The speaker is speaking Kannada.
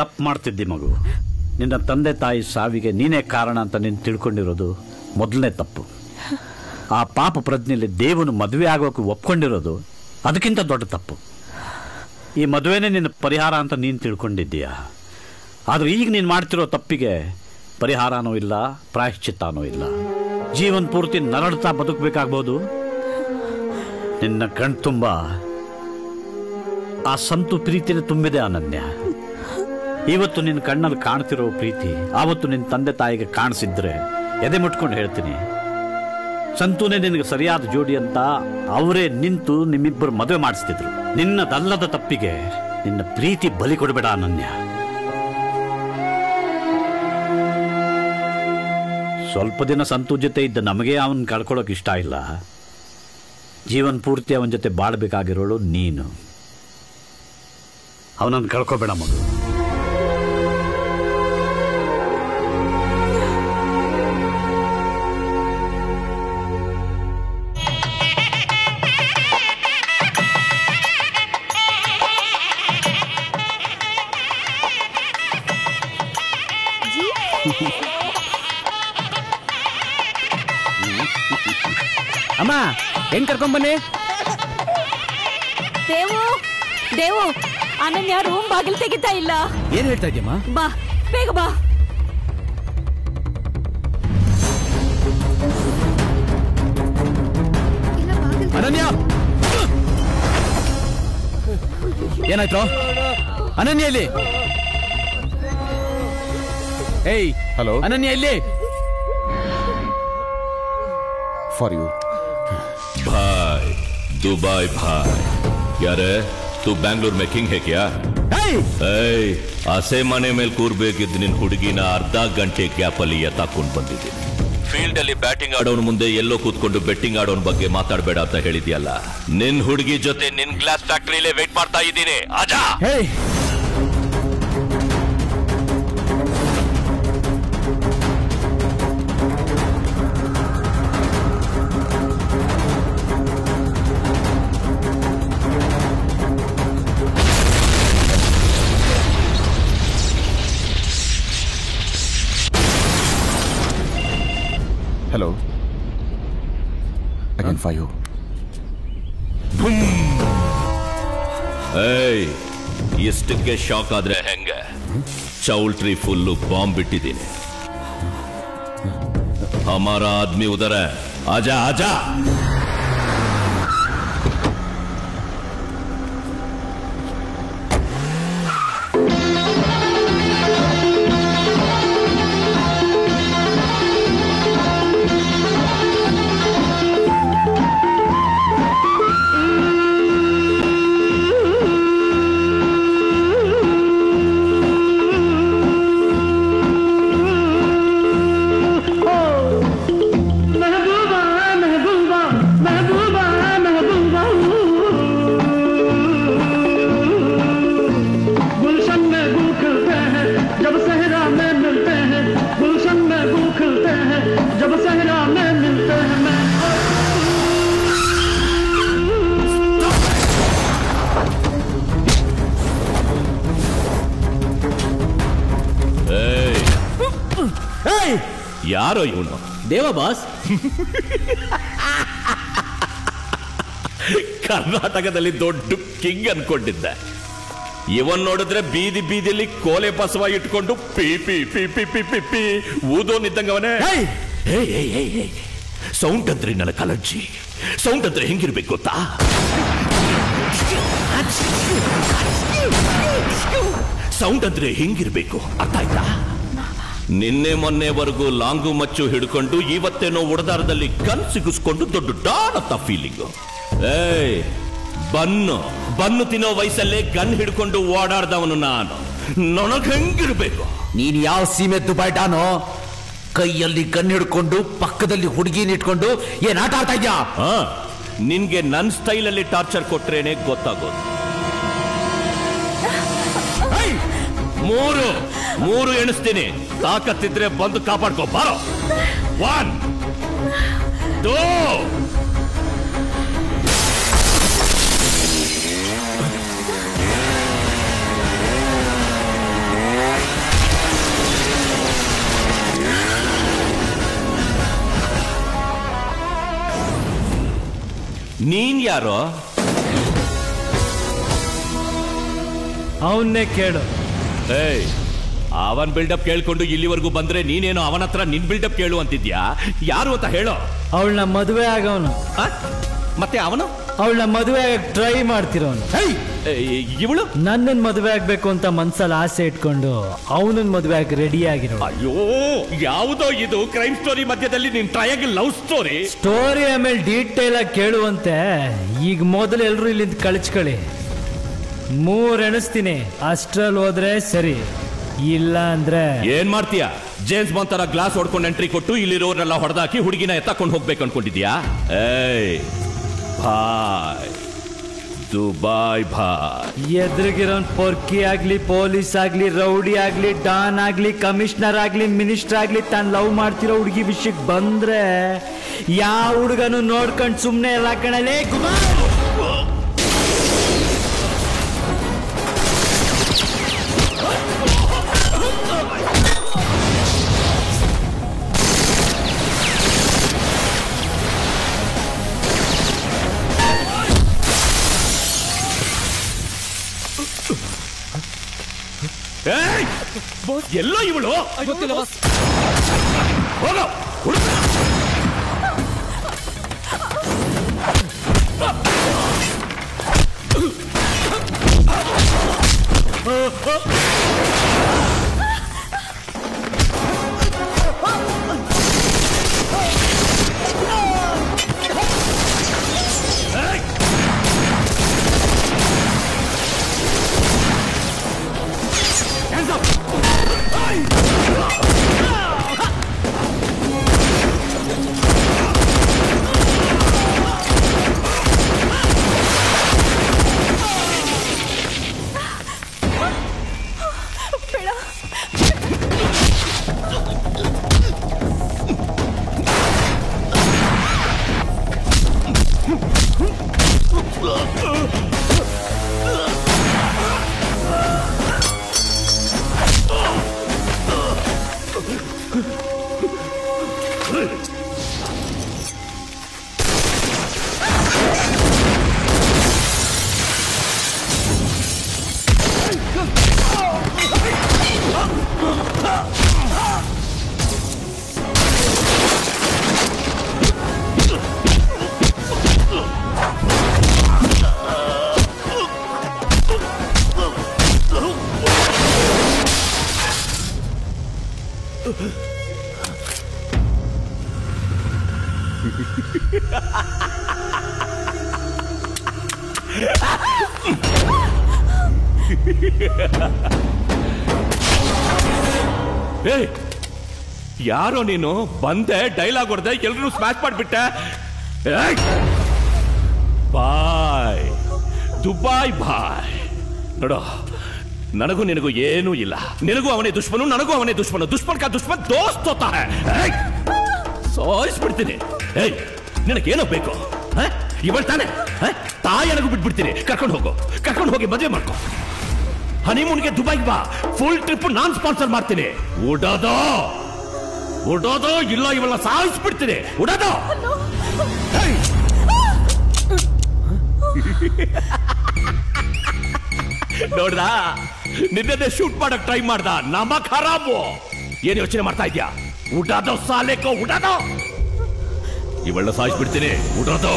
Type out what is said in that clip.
ತಪ್ಪು ಮಾಡ್ತಿದ್ದಿ ಮಗು. ನಿನ್ನ ತಂದೆ ತಾಯಿ ಸಾವಿಗೆ ನೀನೇ ಕಾರಣ ಅಂತ ನೀನು ತಿಳ್ಕೊಂಡಿರೋದು ಮೊದಲನೇ ತಪ್ಪು. ಆ ಪಾಪ ಪ್ರಜ್ಞೆಯಲ್ಲಿ ದೇವನು ಮದುವೆ ಆಗೋಕೆ ಒಪ್ಕೊಂಡಿರೋದು ಅದಕ್ಕಿಂತ ದೊಡ್ಡ ತಪ್ಪು. ಈ ಮದುವೆನೇ ನಿನ್ನ ಪರಿಹಾರ ಅಂತ ನೀನು ತಿಳ್ಕೊಂಡಿದ್ದೀಯಾ. ಆದರೆ ಈಗ ನೀನು ಮಾಡ್ತಿರೋ ತಪ್ಪಿಗೆ ಪರಿಹಾರನೂ ಇಲ್ಲ, ಪ್ರಾಯಶ್ಚಿತ್ತನೂ ಇಲ್ಲ. ಜೀವನ ಪೂರ್ತಿ ನರಳ್ತಾ ಬದುಕಬೇಕಾಗ್ಬೋದು. ನಿನ್ನ ಕಣ್ತುಂಬ ಆ ಸಂತು ಪ್ರೀತಿನೇ ತುಂಬಿದೆ ಅನನ್ಯ. ಇವತ್ತು ನಿನ್ನ ಕಣ್ಣಲ್ಲಿ ಕಾಣ್ತಿರೋ ಪ್ರೀತಿ ಆವತ್ತು ನಿನ್ನ ತಂದೆ ತಾಯಿಗೆ ಕಾಣಿಸಿದ್ರೆ ಎದೆ ಮುಟ್ಕೊಂಡು ಹೇಳ್ತೀನಿ, ಸಂತೂನೇ ನಿನಗೆ ಸರಿಯಾದ ಜೋಡಿ ಅಂತ ಅವರೇ ನಿಂತು ನಿಮ್ಮಿಬ್ಬರು ಮದುವೆ ಮಾಡಿಸ್ತಿದ್ರು. ನಿನ್ನದಲ್ಲದ ತಪ್ಪಿಗೆ ನಿನ್ನ ಪ್ರೀತಿ ಬಲಿ ಕೊಡಬೇಡ ಅನನ್ಯ. ಸ್ವಲ್ಪ ದಿನ ಸಂತು ಜೊತೆ ಇದ್ದ ನಮಗೆ ಅವನ್ ಕಳ್ಕೊಳ್ಳೋಕೆ ಇಷ್ಟ ಇಲ್ಲ. ಜೀವನ ಪೂರ್ತಿ ಅವನ ಜೊತೆ ಬಾಳ್ಬೇಕಾಗಿರೋಳು ನೀನು. ಅವನನ್ನು ಕಳ್ಕೋಬೇಡ ಮಗು. ಅಮ್ಮ ಹೆಂಗ್ ಕರ್ಕೊಂಬನ್ನಿ. ದೇವು ದೇವು ಅನನ್ಯ ರೂಮ್ ಬಾಗಿಲು ತೆಗಿತಾ ಇಲ್ಲ. ಏನ್ ಹೇಳ್ತಾ ಇದ್ದೀಯಮ್ಮ? ಬಾ ಬೇಗ ಬಾ. ಅನನ್ಯ ಏನಾಯ್ತು? ಅನನ್ಯ ಇಲ್ಲಿ. ಏಯ್ ಹಲೋ ಅನನ್ಯ ಇಲ್ಲಿ. ಫಾರ್ ಯು भाई दुबई भाई क्या रे तू बैंगलोर में किंग है क्या? ಆಸೆ ಮನೆ ಮೇಲೆ ಕೂರ್ಬೇಕಿದ್ದು ನಿನ್ ಹುಡುಗಿನ ಅರ್ಧ ಗಂಟೆ ಗ್ಯಾಪ್ ಅಲ್ಲಿ ಎತ್ತಾಕೊಂಡು ಬಂದಿದ್ದೀನಿ. ಫೀಲ್ಡ್ ಅಲ್ಲಿ ಬ್ಯಾಟಿಂಗ್ ಆಡೋನ್ ಮುಂದೆ ಎಲ್ಲೋ ಕೂತ್ಕೊಂಡು ಬೆಟ್ಟಿಂಗ್ ಆಡೋನ್ ಬಗ್ಗೆ ಮಾತಾಡಬೇಡ ಅಂತ ಹೇಳಿದ್ಯಲ್ಲ. ನಿನ್ ಹುಡುಗಿ ಜೊತೆ ನಿನ್ ಗ್ಲಾಸ್ ಫ್ಯಾಕ್ಟರಿಲೇ ವೇಟ್ ಮಾಡ್ತಾ ಇದ್ದೀನಿ. ಆಜಾ. Hello again for you. ಇಷ್ಟಕ್ಕೆ ಶಾಕ್ ಆದ್ರೆ ಹೆಂಗೆ? ಚೌಲ್ಟ್ರಿ ಫುಲ್ಲು ಬಾಂಬ್ ಬಿಟ್ಟಿದ್ದೀನಿ. ಹಮಾರ ಆದ್ಮಿ ಉದರ ಆಜಾ ಆಜಾ. ಯಾರೋ ಇವನು? ದೇವ ಬಾಸ್. ಕರ್ನಾಟಕದಲ್ಲಿ ದೊಡ್ಡ ಕಿಂಗ್ ಅನ್ಕೊಂಡಿದ್ದೆ. ಇವನ್ ನೋಡಿದ್ರೆ ಬೀದಿ ಬೀದಿಯಲ್ಲಿ ಕೋಲೆ ಬಸವ ಇಟ್ಕೊಂಡು ಪಿ ಪಿ ಪಿ ಪಿ ಪಿ ಪಿ ಪಿ ಊದೋನಿದ್ದಂಗವನೇ. ಸೌಂಡ್ ಅಂದ್ರೆ ನನ್ನ ಕಲರ್ಜಿ. ಸೌಂಡ್ ಅಂದ್ರೆ ಹೆಂಗಿರ್ಬೇಕು ಗೊತ್ತಾ? ಸೌಂಡ್ ಅಂದ್ರೆ ಹೆಂಗಿರ್ಬೇಕು ಅರ್ಥ ಆಯ್ತಾ? ನಿನ್ನೆ ಮೊನ್ನೆವರೆಗೂ ಲಾಂಗು ಮಚ್ಚು ಹಿಡ್ಕೊಂಡು ಇವತ್ತೇನೋ ಉಡದಾರದಲ್ಲಿ ಗನ್ ಸಿಗಿಸ್ಕೊಂಡು ದೊಡ್ಡ ಡಾಡತ್ತ ಫೀಲಿಂಗು. ಬನ್ನು ತಿನ್ನೋ ವಯಸ್ಸಲ್ಲೇ ಗನ್ ಹಿಡ್ಕೊಂಡು ಓಡಾಡ್ದವನು ನಾನು. ನನಗ್ ಹೆಂಗಿರ್ಬೇಕು? ನೀನ್ ಯಾವ ಸೀಮೆ ದುಬೈಟಾನೋ? ಕೈಯಲ್ಲಿ ಗನ್ ಹಿಡ್ಕೊಂಡು ಪಕ್ಕದಲ್ಲಿ ಹುಡುಗಿನ ಇಟ್ಕೊಂಡು ಏನ್ ಆಟ ಆಡ್ತಾ ಇದ್ಯಾ? ನಿನ್ಗೆ ನನ್ ಸ್ಟೈಲಲ್ಲಿ ಟಾರ್ಚರ್ ಕೊಟ್ರೇನೆ ಗೊತ್ತಾಗೋದು. ಮೂರು ಎಣಿಸ್ತೀನಿ. ತಾಕತ್ತಿದ್ರೆ ಬಂದು ಕಾಪಾಡ್ಕೋ. ಬಾರೋ. 1 2 3 ನೀನ್ ಯಾರೋ? ಅವನ್ನೇ ಕೇಳು. ಏಯ್, ಅವನ್ ಬಿಲ್ಡಪ್ ಕೇಳ್ಕೊಂಡು ಇಲ್ಲಿವರೆಗೂ ಬಂದ್ರೆ ನೀನೇನೋ ಅವನ ಹತ್ರ ನಿನ್ ಬಿಲ್ಡಪ್ ಕೇಳು ಅಂತಿದ್ಯಾ? ಯಾರು ಅಂತ ಹೇಳೋ. ಅವಳನ್ನ ಮದುವೆ ಆಗವನು. ಮತ್ತೆ ಅವನು ಅವಳನ್ನ ಮದುವೆ ಆಗಕ್ಕೆ ಟ್ರೈ ಮಾಡ್ತಿರೋನು. ಇವಳು ನನ್ನನ್ ಮದುವೆ ಆಗ್ಬೇಕು ಅಂತ ಮನ್ಸಲ್ಲಿ ಆಸೆ ಇಟ್ಕೊಂಡು ಅವನನ್ನ ಮದುವೆ ಆಗಿ ರೆಡಿ ಆಗಿರೋ. ಅಯ್ಯೋ, ಯಾವುದೋ ಇದು ಕ್ರೈಮ್ ಸ್ಟೋರಿ ಮಧ್ಯದಲ್ಲಿ ನಿನ್ ಟ್ರಯಾಂಗಲ್ ಲವ್ ಸ್ಟೋರಿ. ಸ್ಟೋರಿ ಆಮೇಲೆ ಡೀಟೇಲ್ ಆಗಿ ಕೇಳುವಂತೆ. ಈಗ ಮೊದಲು ಎಲ್ರು ಇಲ್ಲಿಂದ ಕಳಿಸ್ಕೊಳ್ಳಿ. 3 ಎಣಿಸ್ತೀನಿ, ಅಷ್ಟ್ರಲ್ಲಿ ಹೋದ್ರೆ ಸರಿ, ಇಲ್ಲ ಅಂದ್ರೆ ಏನ್ ಮಾಡ್ತೀಯಾ? ಜೇಮ್ಸ್ ಬಾಂಡ್ ತರ ಗ್ಲಾಸ್ ಹೊಡ್ಕೊಂಡು ಎಂಟ್ರಿ ಕೊಟ್ಟು ಇಲ್ಲಿರೋರೆಲ್ಲ ಹೊಡೆದಾಕಿ ಹುಡುಗಿನ ಎತ್ತಕೊಂಡು ಹೋಗ್ಬೇಕು ಅನ್ಕೊಂಡಿದ್ಯಾ? ಏಯ್ ಭಾಯ್, ದುಬಾಯ್ ಭಾಯ್. ಎದುರಿಗಿರೋನ್ ಪೊರ್ಕಿ ಆಗ್ಲಿ, ಪೊಲೀಸ್ ಆಗ್ಲಿ, ರೌಡಿ ಆಗ್ಲಿ, ಡಾನ್ ಆಗ್ಲಿ, ಕಮಿಷನರ್ ಆಗ್ಲಿ, ಮಿನಿಸ್ಟರ್ ಆಗ್ಲಿ, ತಾನು ಲವ್ ಮಾಡ್ತಿರೋ ಹುಡುಗಿ ವಿಷಯಕ್ಕೆ ಬಂದ್ರೆ ಯಾವ ಹುಡುಗನು ನೋಡ್ಕೊಂಡು ಸುಮ್ನೆ ಎಲ್ಲ ಕಣಲೇ ಕುಮಾರ್. ಎಲ್ಲೋ ಇವಳು? ಗೊತ್ತಿಲ್ಲ ಬಾಸ್. ಹೋಗೋ. ಯಾರೋ ನೀನು? ಬಂದೆ, ಡೈಲಾಗ್ ಹೊಡೆದೆ, ಎಲ್ರೂ ಸ್ಮ್ಯಾಶ್ ಮಾಡಿಬಿಟ್ಟೆ. ಬಾಯ್, ದುಬಾಯ್ ಬಾಯ್. ನೋಡೋ, ನನಗೂ ನಿನಗೂ ಏನೂ ಇಲ್ಲ. ನಿನಗೂ ಅವನೇ ದುಶ್ಮನು, ನನಗೂ ಅವನೇ ದುಶ್ಮನು. ದುಶ್ಮನ್ ಕಾ ದುಶ್ಮನ್ ದೋಸ್ತ್ ಹೋತಾ ಹೈ. ಸೋಯಿಸ್ಬಿಡ್ತೀನಿ. ಏಯ್, ನಿನಗೇನೋ ಬೇಕು? ಇವಳು ತಾನೆ? ತಾಯನಿಗೂ ಬಿಟ್ಬಿಡ್ತೀನಿ. ಕರ್ಕೊಂಡು ಹೋಗಿ ಮದುವೆ ಮಾಡ್ಕೊ. ಹನಿಮೂನ್ಗೆ ದುಬೈಗೆ ಬಾ. ಫುಲ್ ಟ್ರಿಪ್ ನಾನ್ ಸ್ಪಾನ್ಸರ್ ಮಾಡ್ತೀನಿ. ಉಡೋದು ಇಲ್ಲ, ಇವಳ ಸಾಯಿಸ್ಬಿಡ್ತೀನಿ. ಉಡೋದು. ನೋಡ್ದ, ನಿನ್ನೆ ಶೂಟ್ ಮಾಡಕ್ ಟ್ರೈ ಮಾಡ್ದ. ನಮ್ಮ ಖರಾಬು. ಏನ್ ಯೋಚನೆ ಮಾಡ್ತಾ ಇದ್ಯಾ? ಉಡೋದು ಸಾಲೇಕೋ, ಉಡೋದು. ಇವಳ ಸಾಯಿಸ್ಬಿಡ್ತೀನಿ. ಉಡೋದು.